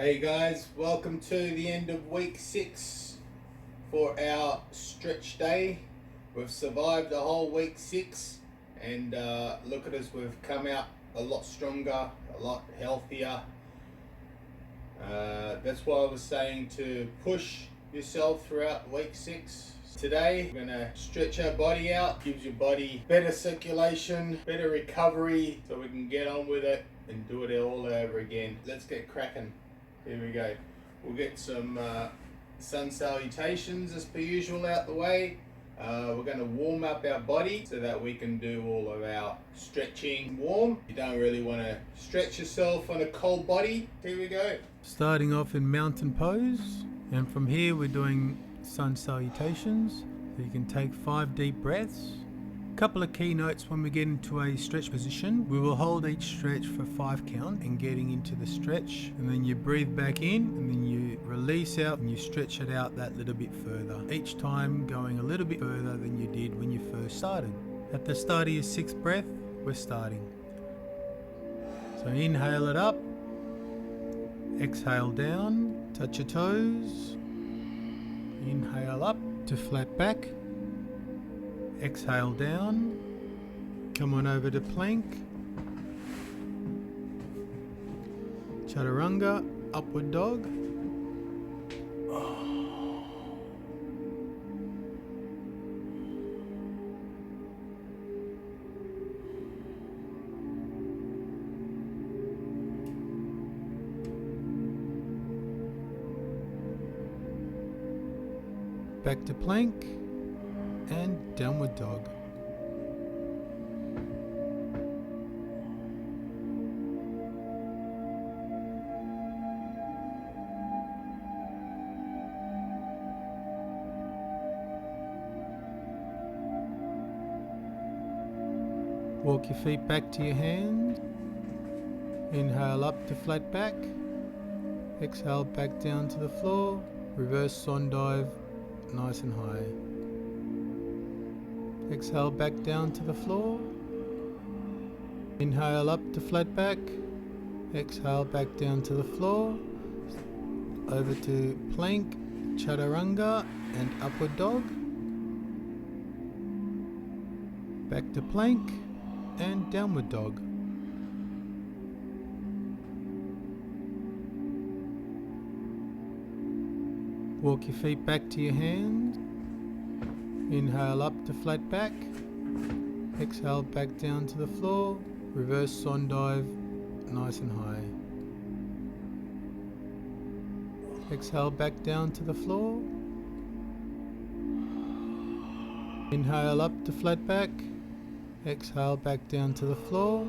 Hey guys, welcome to the end of week 6 for our stretch day. We've survived the whole week 6 and look at us, we've come out a lot stronger, a lot healthier. That's why I was saying to push yourself throughout week 6. Today we're going to stretch our body out, gives your body better circulation, better recovery, so we can get on with it and do it all over again. Let's get cracking. Here we go. We'll get some sun salutations as per usual out the way. We're going to warm up our body so that we can do all of our stretching warm. You don't really want to stretch yourself on a cold body. Here we go. Starting off in mountain pose, and from here we're doing sun salutations. So you can take 5 deep breaths. Couple of key notes when we get into a stretch position. We will hold each stretch for 5 count and getting into the stretch, and then you breathe back in and then you release out and you stretch it out that little bit further, each time going a little bit further than you did when you first started. At the start of your 6th breath, we're starting. So inhale it up, exhale down, touch your toes, inhale up to flat back, exhale down, come on over to plank, chaturanga, upward dog, back to plank, and downward dog. Walk your feet back to your hand. Inhale up to flat back. Exhale back down to the floor. Reverse swan dive, nice and high. Exhale back down to the floor. Inhale up to flat back. Exhale back down to the floor. Over to plank, chaturanga and upward dog. Back to plank and downward dog. Walk your feet back to your hand. Inhale up to flat back. Exhale back down to the floor. Reverse swan dive, nice and high. Exhale back down to the floor. Inhale up to flat back. Exhale back down to the floor.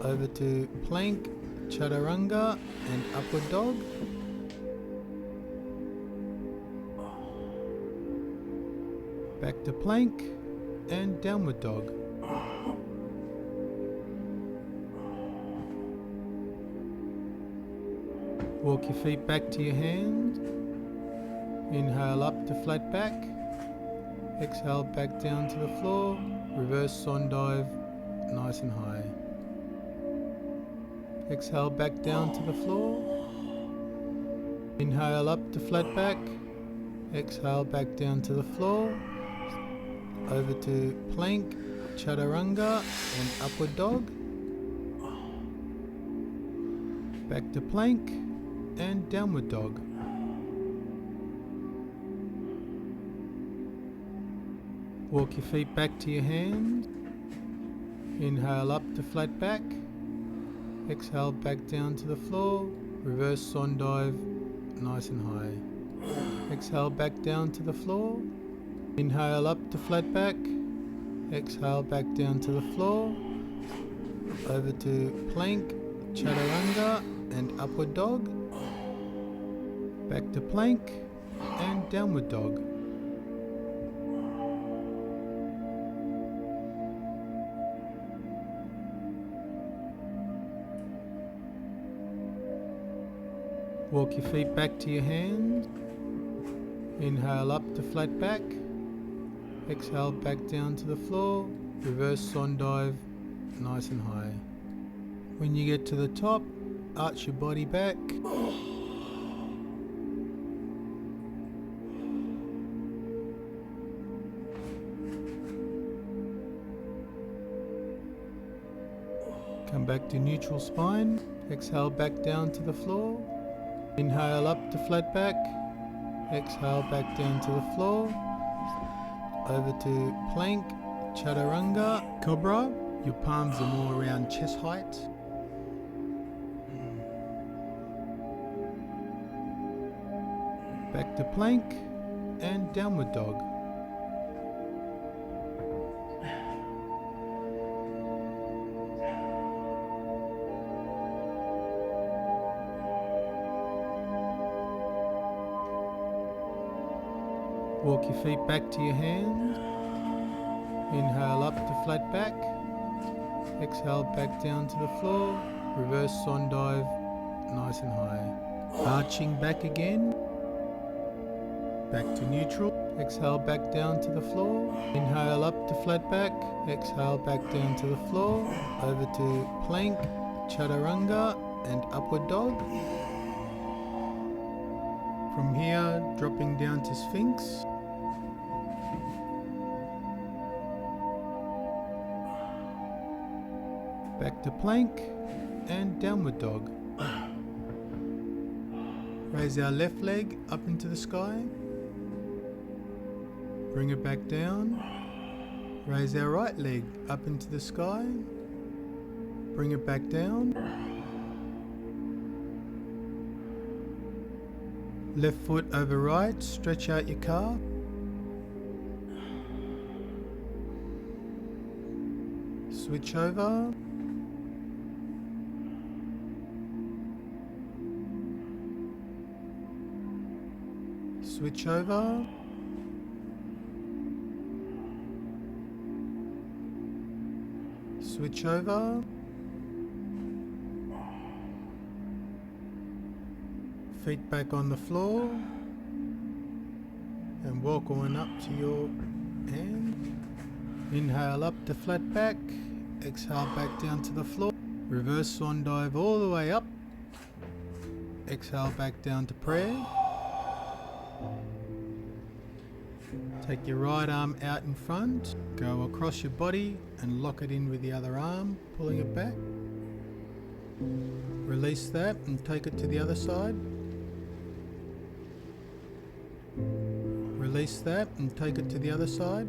Over to plank, chaturanga and upward dog. Back to plank and downward dog. Walk your feet back to your hand. Inhale up to flat back. Exhale back down to the floor. Reverse swan dive, nice and high. Exhale back down to the floor. Inhale up to flat back. Exhale back down to the floor. Over to plank, chaturanga and upward dog. Back to plank and downward dog. Walk your feet back to your hand. Inhale up to flat back. Exhale back down to the floor. Reverse swan dive, nice and high. Exhale back down to the floor. Inhale up to flat back. Exhale back down to the floor. Over to plank, chaturanga and upward dog. Back to plank and downward dog. Walk your feet back to your hand. Inhale up to flat back. Exhale back down to the floor. Reverse swan dive, nice and high. When you get to the top, arch your body back. Come back to neutral spine. Exhale back down to the floor. Inhale up to flat back. Exhale back down to the floor. Over to plank, chaturanga, cobra. Your palms are more around chest height. Back to plank and downward dog. Walk your feet back to your hands. Inhale up to flat back. Exhale back down to the floor. Reverse swan dive, nice and high. Arching back again. Back to neutral. Exhale back down to the floor. Inhale up to flat back. Exhale back down to the floor. Over to plank, chaturanga and upward dog. From here, dropping down to Sphinx. Back to plank and downward dog. Raise our left leg up into the sky. Bring it back down. Raise our right leg up into the sky. Bring it back down. Left foot over right, stretch out your calf. Switch over. Switch over. Switch over. Feet back on the floor and walk on up to your hand. Inhale up to flat back. Exhale back down to the floor. Reverse swan dive all the way up. Exhale back down to prayer. Take your right arm out in front, go across your body and lock it in with the other arm, pulling it back. Release that and take it to the other side. Release that and take it to the other side.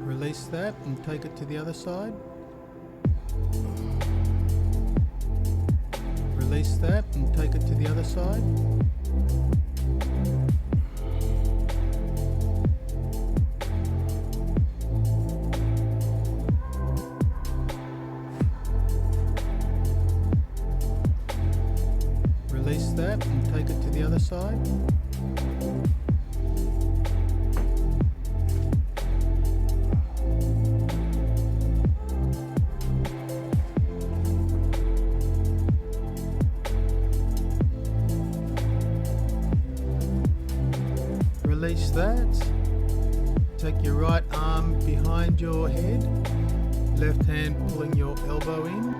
Release that and take it to the other side. Release that and take it to the other side. Release that and take it to the other side. Release that. Take your right arm behind your head, left hand pulling your elbow in.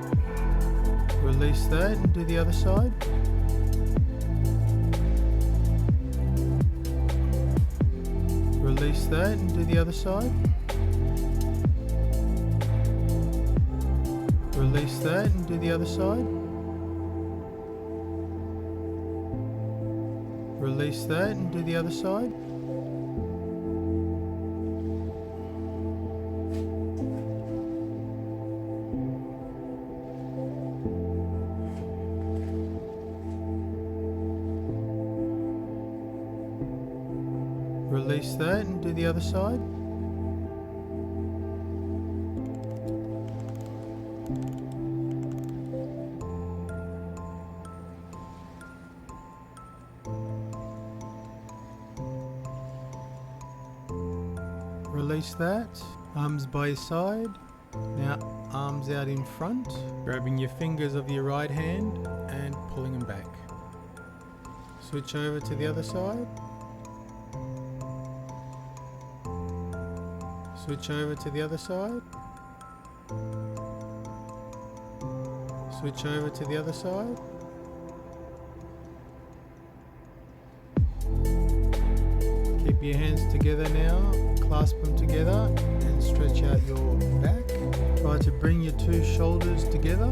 Release that and do the other side. Release that and do the other side. Release that and do the other side. Release that and do the other side. Release that and do the other side. Release that. Arms by your side. Now arms out in front. Grabbing your fingers of your right hand and pulling them back. Switch over to the other side. Switch over to the other side. Switch over to the other side. Keep your hands together now, clasp them together and stretch out your back. Try to bring your two shoulders together.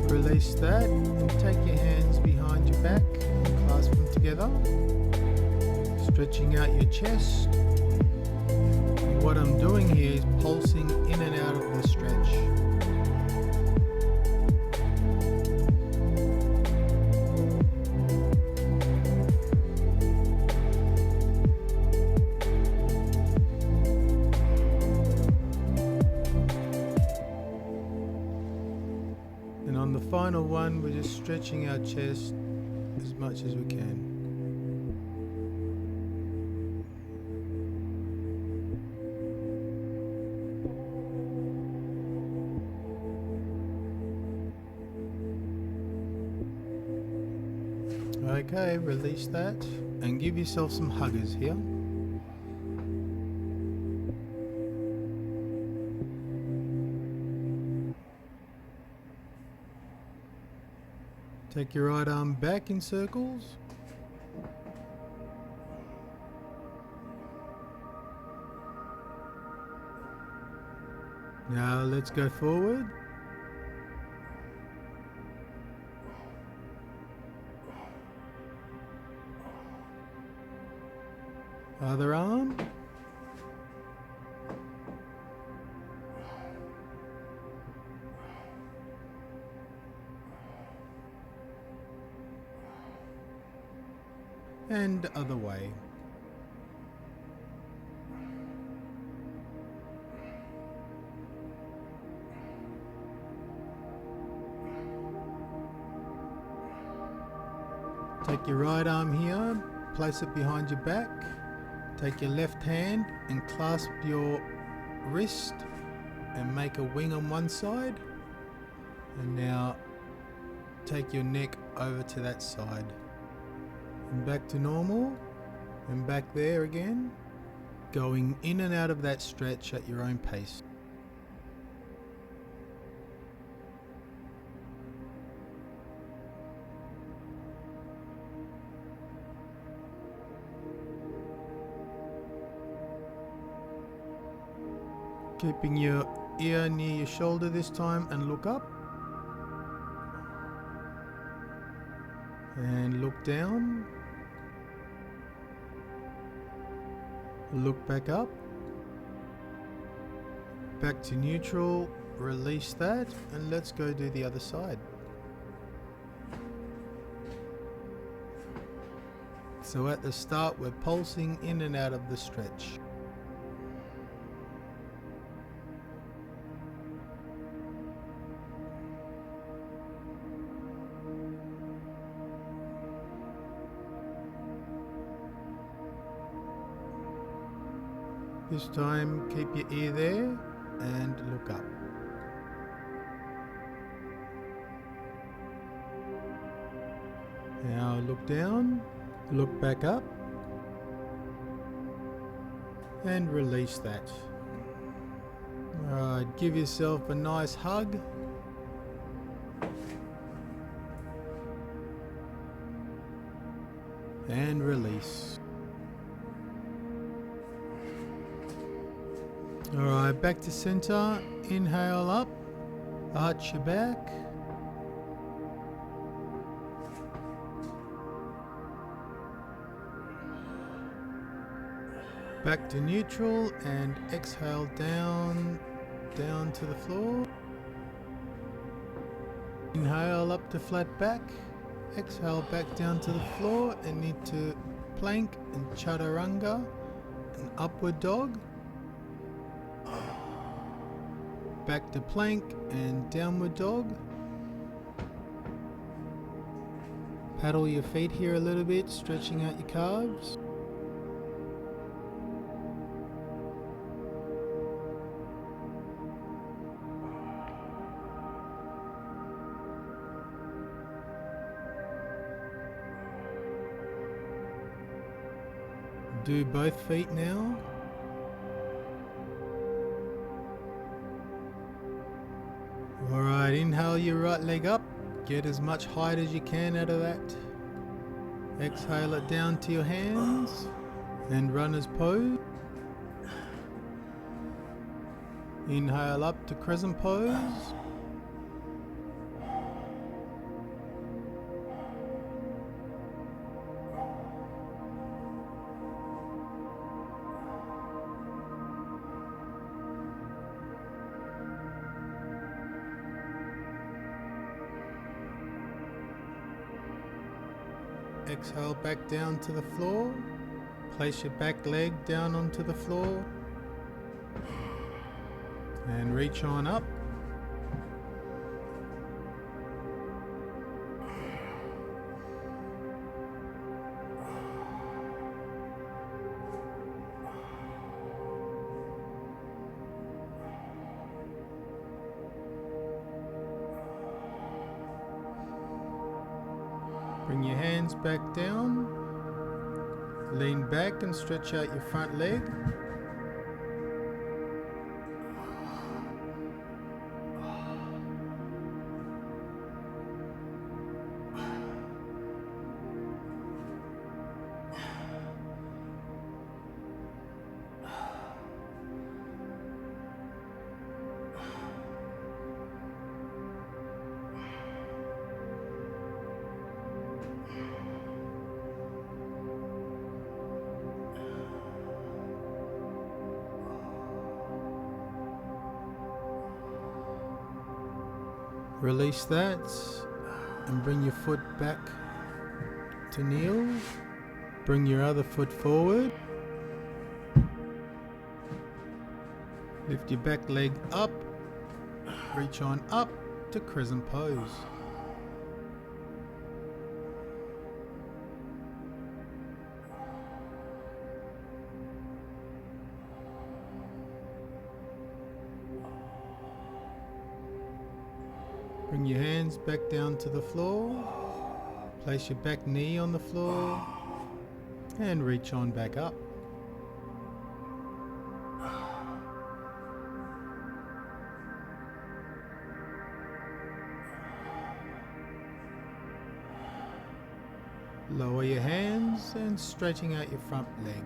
Release that and take your hands behind your back and clasp them together, stretching out your chest. And what I'm doing here is pulsing in and out of the stretch. And on the final one, we're just stretching our chest as much as we can. Okay, release that and give yourself some huggers here. Take your right arm back in circles. Now let's go forward. Other arm. And other way. Take your right arm here, place it behind your back. Take your left hand and clasp your wrist and make a wing on one side. And now take your neck over to that side. And back to normal, and back there again, going in and out of that stretch at your own pace. Keeping your ear near your shoulder this time and look up. And look down. Look back up. Back to neutral. Release that and let's go do the other side. So at the start we're pulsing in and out of the stretch. This time keep your ear there and look up. Now look down, look back up and release that. Alright, give yourself a nice hug. And release. Alright, back to center. Inhale up, arch your back. Back to neutral and exhale down to the floor. Inhale up to flat back. Exhale back down to the floor and into plank and chaturanga, an upward dog. Back to plank and downward dog. Paddle your feet here a little bit, stretching out your calves. Do both feet now. Alright, inhale your right leg up. Get as much height as you can out of that. Exhale it down to your hands and runner's pose. Inhale up to crescent pose. Exhale back down to the floor. Place your back leg down onto the floor. And reach on up. Bring your hands back down. Lean back and stretch out your front leg. Release that and bring your foot back to kneel. Bring your other foot forward. Lift your back leg up. Reach on up to crescent pose. Bring your hands back down to the floor. Place your back knee on the floor and reach on back up. Lower your hands and straightening out your front leg.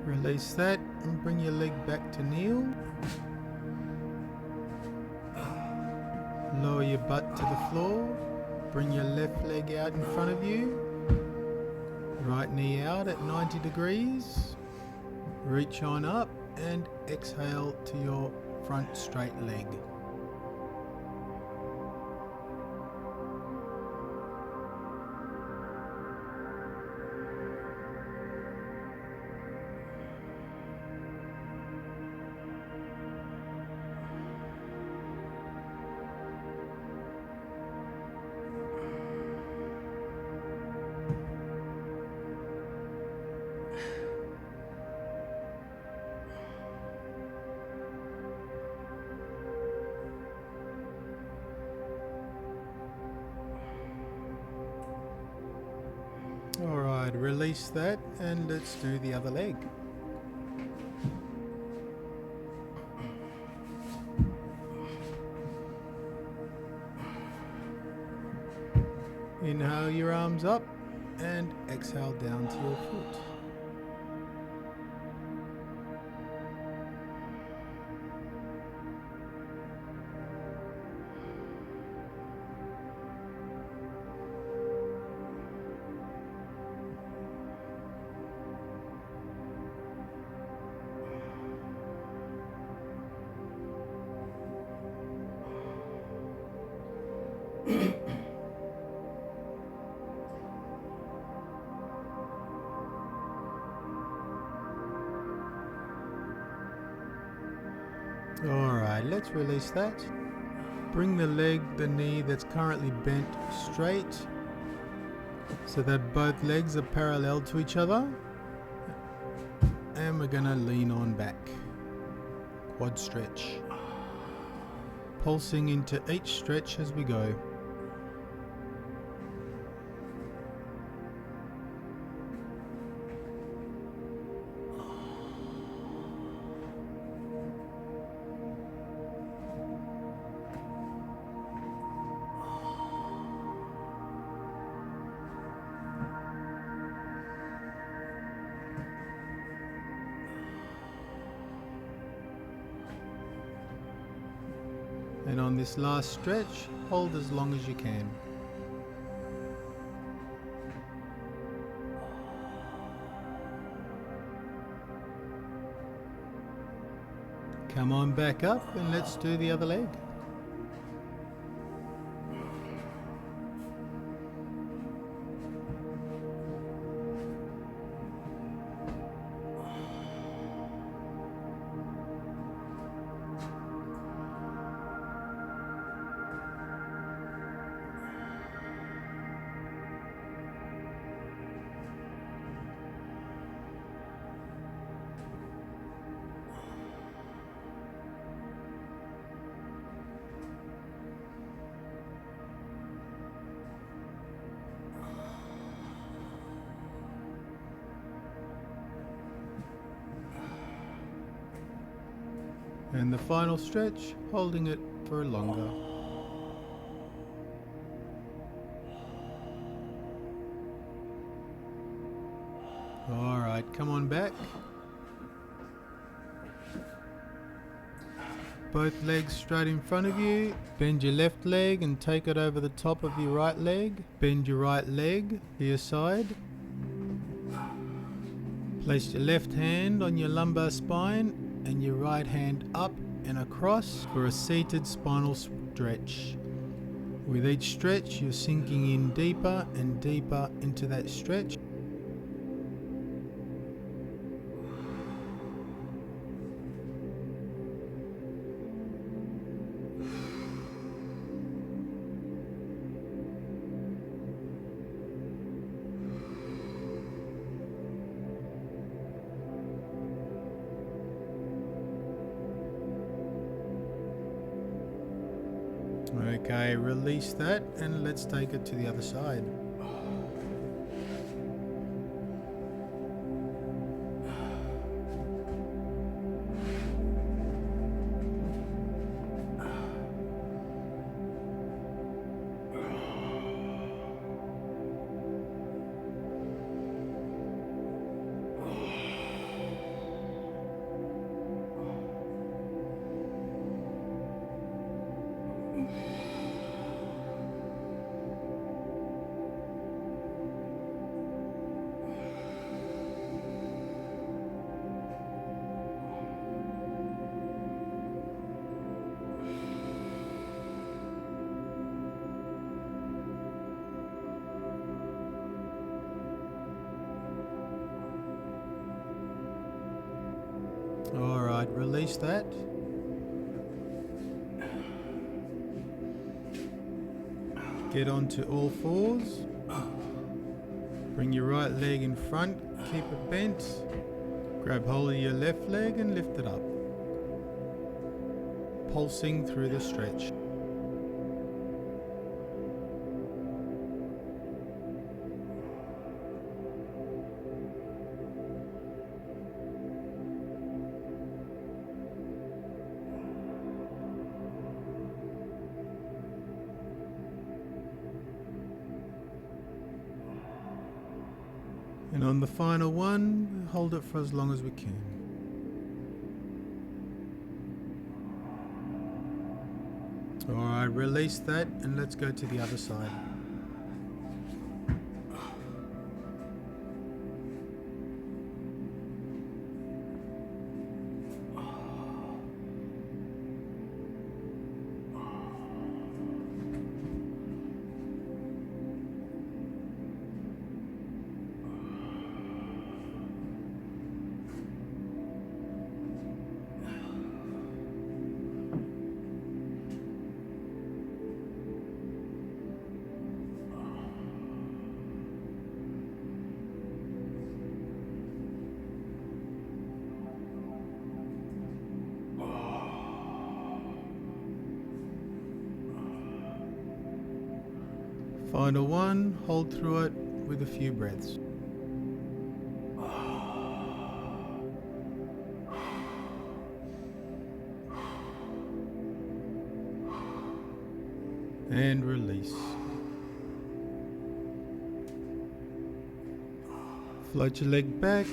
Release that and bring your leg back to kneel. Lower your butt to the floor. Bring your left leg out in front of you. Right knee out at 90 degrees. Reach on up and exhale to your front straight leg. Alright, release that and let's do the other leg. Inhale your arms up and exhale down to your foot. Alright, let's release that. Bring the leg, the knee that's currently bent straight so that both legs are parallel to each other. And we're going to lean on back. Quad stretch. Pulsing into each stretch as we go. And on this last stretch, hold as long as you can. Come on back up and let's do the other leg. And the final stretch, holding it for longer. Alright, come on back. Both legs straight in front of you. Bend your left leg and take it over the top of your right leg. Bend your right leg to your side. Place your left hand on your lumbar spine and your right hand up and across for a seated spinal stretch. With each stretch, you're sinking in deeper and deeper into that stretch. Okay, release that and let's take it to the other side. Alright, release that. Get onto all fours. Bring your right leg in front, keep it bent. Grab hold of your left leg and lift it up. Pulsing through the stretch. And on the final one, hold it for as long as we can. Alright, release that and let's go to the other side. Final one, hold through it with a few breaths. And release. Float your leg back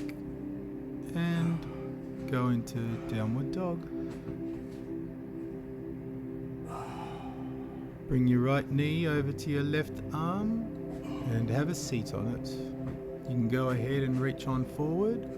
and go into downward dog. Bring your right knee over to your left arm and have a seat on it. You can go ahead and reach on forward.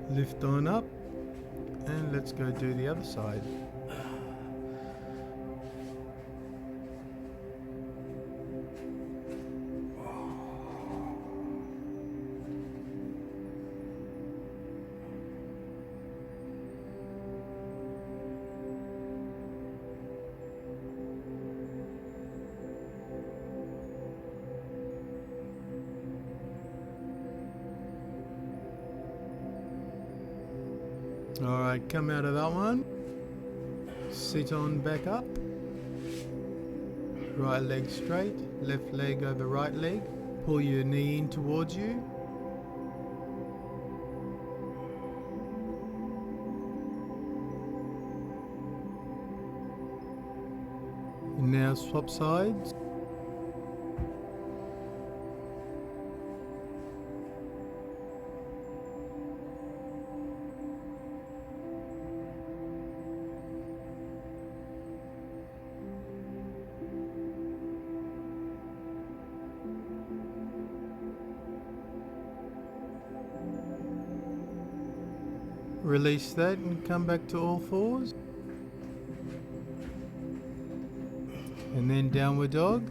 Lift on up and let's go do the other side. Alright, come out of that one. Sit on back up. Right leg straight, left leg over right leg. Pull your knee in towards you. And now swap sides. Release that and come back to all fours. And then downward dog.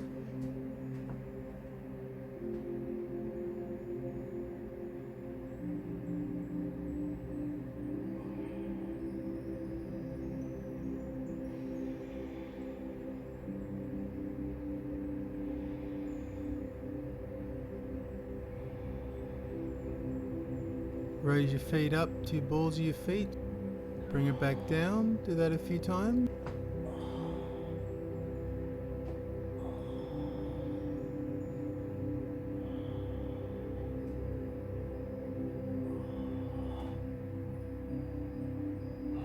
Raise your feet up to your balls of your feet. Bring it back down. Do that a few times.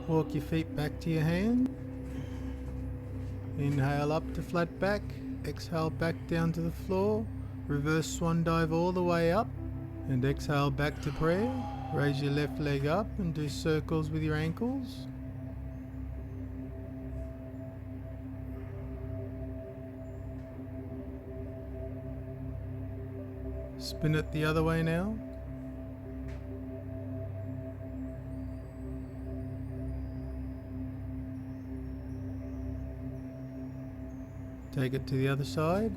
Walk your feet back to your hand. Inhale up to flat back. Exhale back down to the floor. Reverse swan dive all the way up. And exhale back to prayer. Raise your left leg up and do circles with your ankles. Spin it the other way now. Take it to the other side.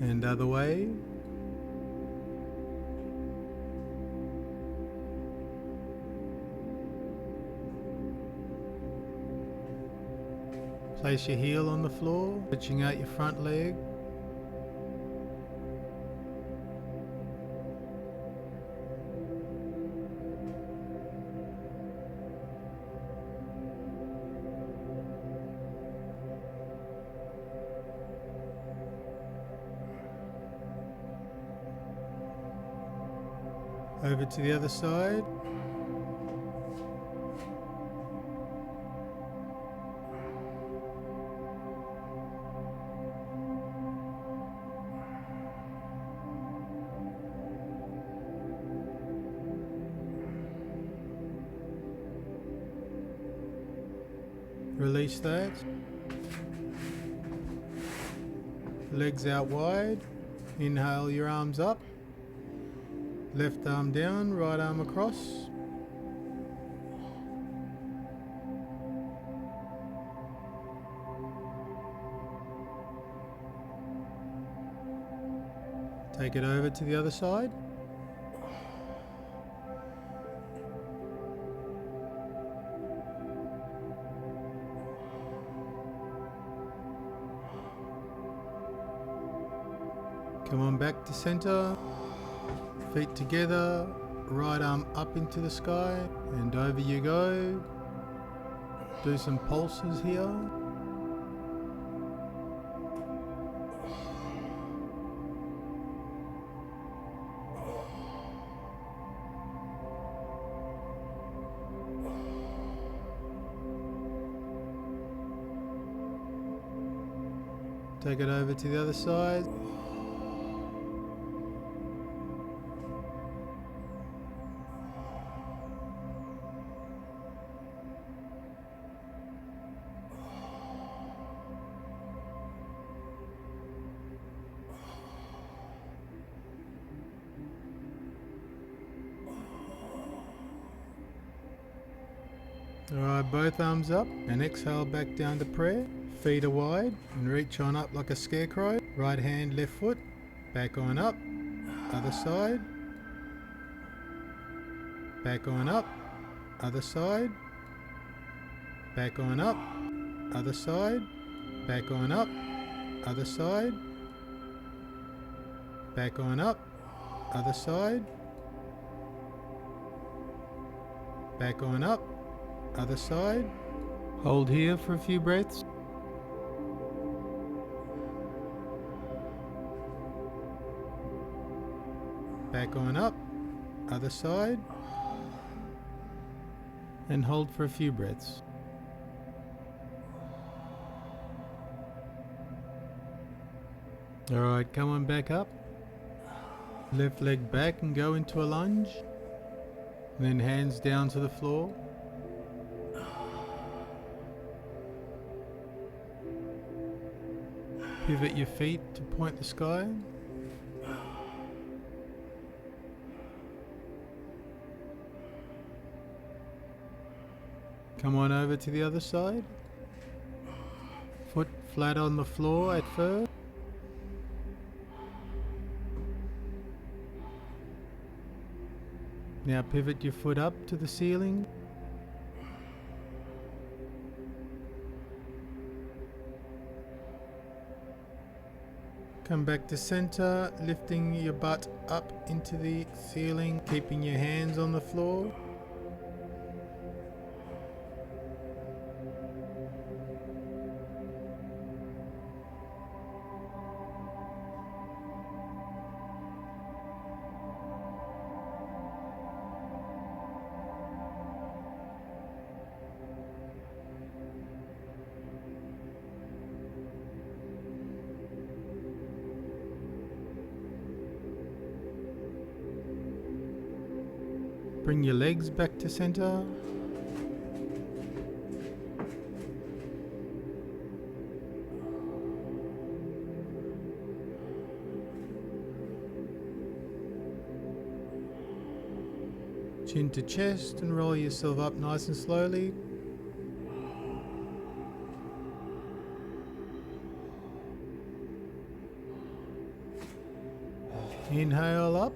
And other way. Place your heel on the floor, stretching out your front leg. Over to the other side. Release that. Legs out wide. Inhale your arms up. Left arm down, right arm across. Take it over to the other side. Come on back to center. Feet together, right arm up into the sky, and over you go. Do some pulses here. Take it over to the other side. Alright, both arms up and exhale back down to prayer. Feet are wide and reach on up like a scarecrow. Right hand, left foot, back on up. Other side. Back on up. Other side. Back on up. Other side. Back on up. Other side. Back on up. Other side. Back on up. Other side. Hold here for a few breaths. Back on up. Other side. And hold for a few breaths. Alright, come on back up. Left leg back and go into a lunge. Then hands down to the floor. Pivot your feet to point the sky. Come on over to the other side. Foot flat on the floor at first. Now pivot your foot up to the ceiling. Come back to center, lifting your butt up into the ceiling, keeping your hands on the floor. Bring your legs back to center. Chin to chest and roll yourself up nice and slowly. Inhale up,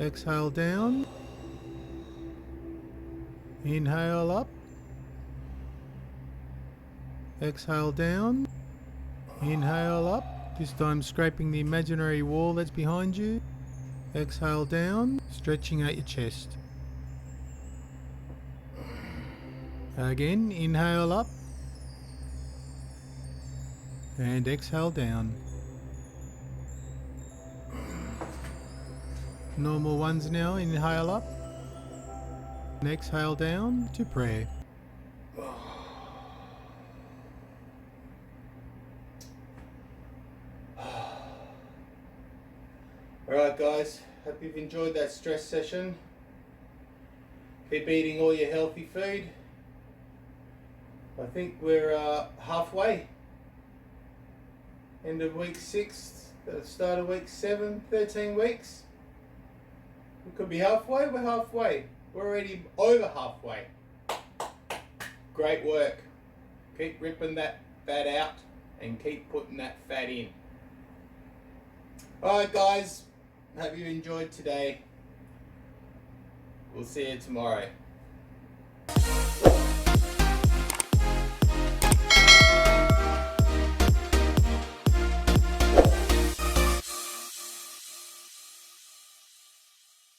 exhale down. Inhale up, exhale down, inhale up, this time scraping the imaginary wall that's behind you, exhale down, stretching out your chest. Again, inhale up, and exhale down. Normal ones now. Inhale up. And exhale down to prayer. Alright guys, hope you've enjoyed that stress session. Keep eating all your healthy food. I think we're halfway. End of week 6, start of week 7, 13 weeks. We could be halfway, we're halfway. We're already over halfway. Great work. Keep ripping that fat out and keep putting that fat in. Alright guys, hope you enjoyed today. We'll see you tomorrow.